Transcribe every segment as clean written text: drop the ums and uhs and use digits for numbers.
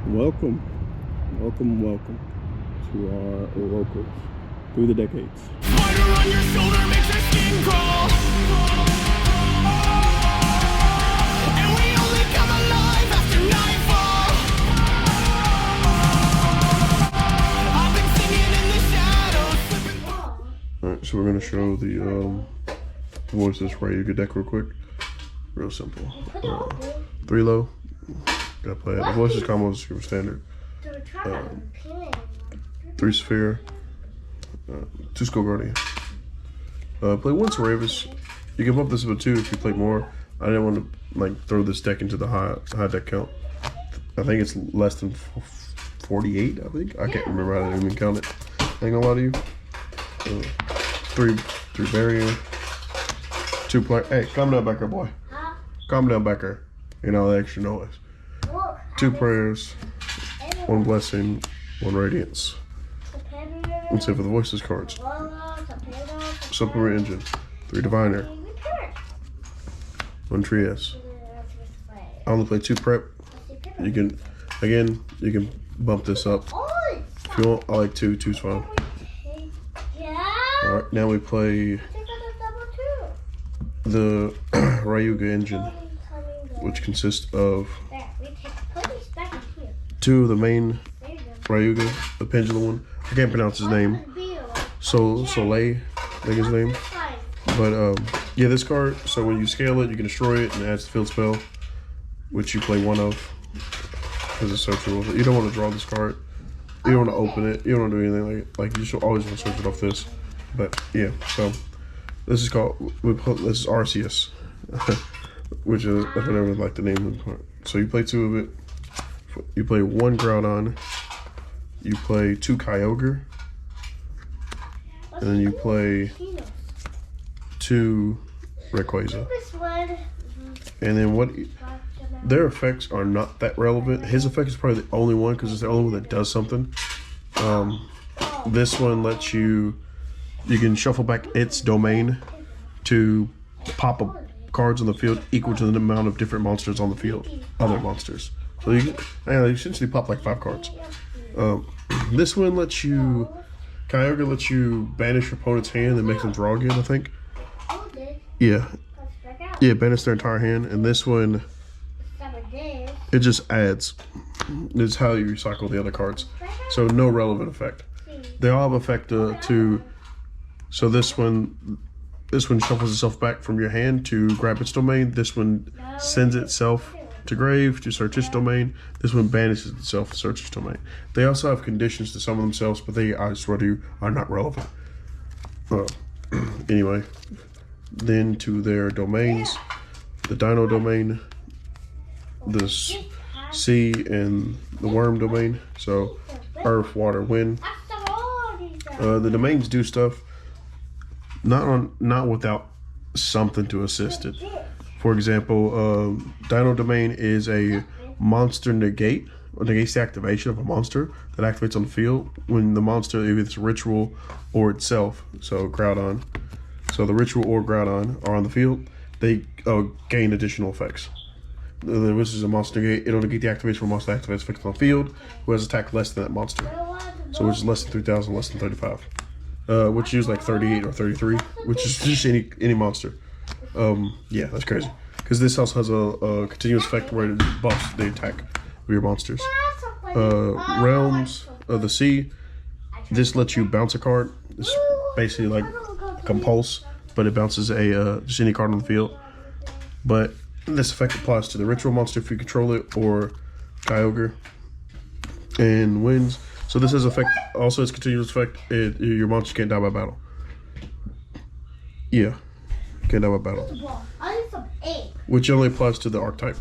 Welcome to our locals through the decades. Spider on your shoulder makes your skin crawl. And we only come alive after nightfall. I've been singing in the shadows, slipping through. Alright, so we're going to show the Voiceless Ryu-Ge deck real quick. Real simple. 3 low. Gotta play it. The Voiceless combo is super standard. 3 sphere. 2 skull guardian. Play 1 Ceravis. You can bump this up to 2 if you play more. I didn't want to like throw this deck into the high deck count. I think it's less than 48. I think I can't remember. I didn't even count it. I ain't gonna lie to you. 3 barrier. 2 player. Hey, calm down, back there, boy. Calm down, back there. You know the extra noise. 2 prayers. 1 blessing. 1 radiance. Let's say for the Voiceless cards. Supplement engine. 3 diviner. 1 trias. I only play 2 prep. You can, again, you can bump this up. If you want, I like 2. 2's fine. Alright, now we play the Ryu-Ge engine, which consists of 2 of the main Ryu-Ge, the pendulum one. I can't pronounce his name. Soleil, I think his name. But yeah, this card, so when you scale it, you can destroy it and it adds the field spell, which you play 1 of because it's searchable. You don't want to draw this card. You don't want to open it. You don't want to do anything like you should always want to search it off this. But yeah, so this is called, this is Arceus, which is, I never like the name of the card. So you play 2 of it. You play 1 Groudon. You play 2 Kyogre. And then you play 2 Rayquaza. And then what? Their effects are not that relevant. His effect is probably the only one because it's the only one that does something. This one lets you can shuffle back its domain to pop up cards on the field equal to the amount of different monsters on the field, other monsters. So you essentially pop like 5 cards. This one lets you, Kyogre lets you banish your opponent's hand and makes them draw again, I think. Yeah, banish their entire hand. And this one, it just adds. It's how you recycle the other cards. So no relevant effect. They all have effect to. So this one shuffles itself back from your hand to grab its domain. This one sends itself to grave to search its domain. This one banishes itself to search its domain. They also have conditions to some of themselves, but they, I swear to you, are not relevant. Anyway, then to their domains, the Dino domain, the Sea and the Worm domain. So Earth, Water, Wind. The domains do stuff, not without something to assist it. For example, Dino Domain is a monster negate, or negates the activation of a monster that activates on the field when the monster, either it's a ritual or itself. So Groudon. So the ritual or Groudon are on the field. They gain additional effects. This is a monster negate. It'll negate the activation of a monster that activates effects on the field who has attack less than that monster. So which is less than 3,000, less than 35. Which is like 38 or 33, which is just any monster. Yeah, that's crazy. Because this also has a continuous effect where it buffs the attack of your monsters. Realms of the Sea. This lets you bounce a card. It's basically like Compulse, but it bounces just any card on the field. But this effect applies to the ritual monster if you control it, or Kyogre. And Winds. So this has effect. Also, its continuous effect. Your monster can't die by battle. Yeah. Can't die by battle. Which only applies to the archetype.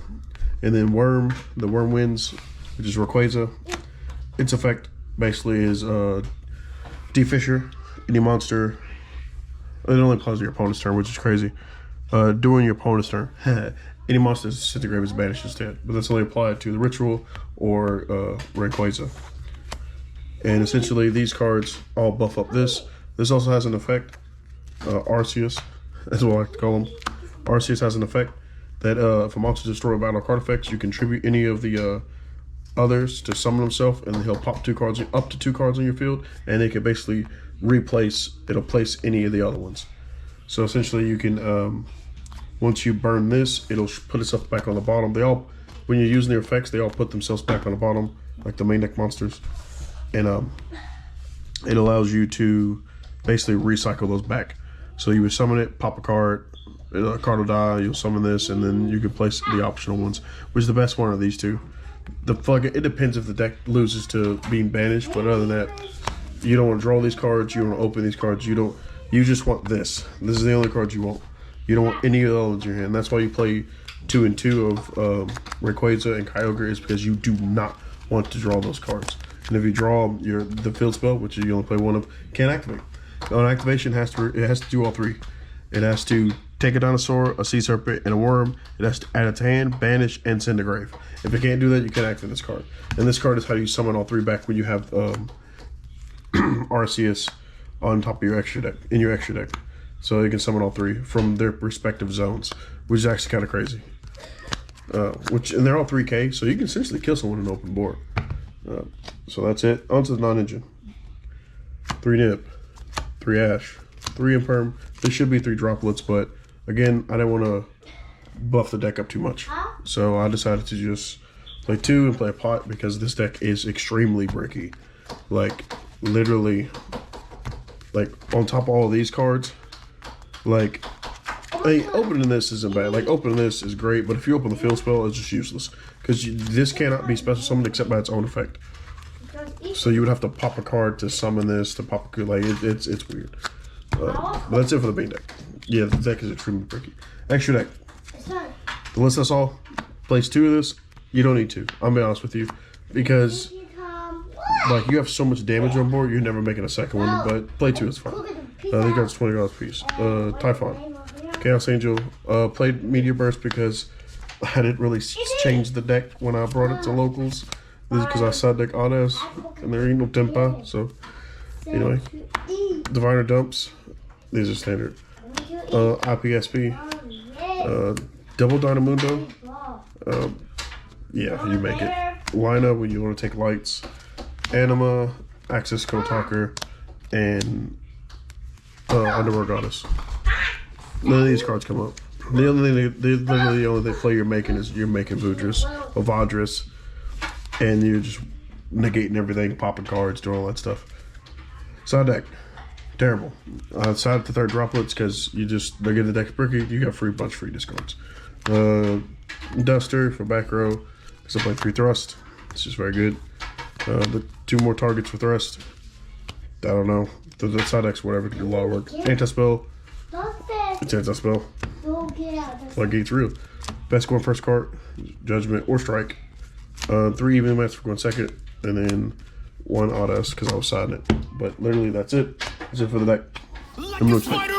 And then Worm, the Worm Winds, which is Rayquaza. Its effect basically is defisher any monster. It only applies to your opponent's turn, which is crazy. During your opponent's turn, any monster that's sent to grave is banished instead. But that's only applied to the ritual or Rayquaza. And essentially these cards all buff up this. This also has an effect, Arceus. That's what I like to call them. Arceus has an effect that if a monster is destroyed by battle card effects, you contribute any of the others to summon himself, and he'll pop 2 cards, up to 2 cards on your field, and it can basically replace. It'll place any of the other ones. So essentially, you can once you burn this, it'll put itself back on the bottom. They all, when you're using their effects, they all put themselves back on the bottom, like the main deck monsters, and it allows you to basically recycle those back. So you would summon it, pop a card. A card will die, you'll summon this, and then you can place the optional ones, which is the best one of these two. It depends if the deck loses to being banished, but other than that, you don't want to draw these cards, you don't want to open these cards, you just want this. This is the only card you want. You don't want any of the other ones in your hand. That's why you play 2 and 2 of Rayquaza and Kyogre, is because you do not want to draw those cards. And if you draw the field spell, which you only play 1 of, can't activate. On activation, it has to do all 3. It has to take a dinosaur, a sea serpent, and a worm. It has to add it to hand, banish, and send to grave. If it can't do that, you can't activate this card. And this card is how you summon all 3 back when you have Arceus on top of your extra deck, in your extra deck. So you can summon all 3 from their respective zones, which is actually kind of crazy. And they're all 3K, so you can essentially kill someone in an open board. So that's it. On to the non-engine. 3 Nip, 3 Ash, 3 Imperm. There should be 3 droplets, but again, I didn't want to buff the deck up too much. So I decided to just play 2 and play a pot, because this deck is extremely bricky. Like, literally, like, on top of all of these cards, like, opening this isn't bad. Like, opening this is great, but if you open the field spell, it's just useless. Because this cannot be special summoned except by its own effect. So you would have to pop a card to summon this, to pop a, like, it's weird. But that's it for the main deck. Yeah, the deck is extremely tricky. Extra deck. The list that's all. Place 2 of this. You don't need to. I'm gonna be honest with you, because like, you have so much damage on board, you're never making a second one. But play 2 is fine. These cards $20 a piece. Typhon, Chaos Angel. Played Meteor Burst because I didn't really change the deck when I brought it to locals. This is because I side deck Odes, and there ain't no Tempa. So anyway, Diviner Dumps. These are standard. IPSP. Double Dynamundo. Yeah, you make it. Lina when you want to take lights. Anima, Access Code Talker, and Underworld Goddess. None of these cards come up. The only play you're making is you're making Vudris or Vadris, and you're just negating everything, popping cards, doing all that stuff. Side deck, terrible. Side the 3rd droplets, because they're getting the deck bricky. You got a bunch of free discards. Duster for back row, because I play 3 thrust. It's just very good. The 2 more targets for thrust. I don't know. The side deck's whatever, can do a lot of work. Anti-spell. It's anti-spell. Floodgate's real. Best going first card, Judgment or Strike. 3 even mats for going second, and then 1 Odes because I was siding it. But literally that's it. That's it for the deck. Like a spider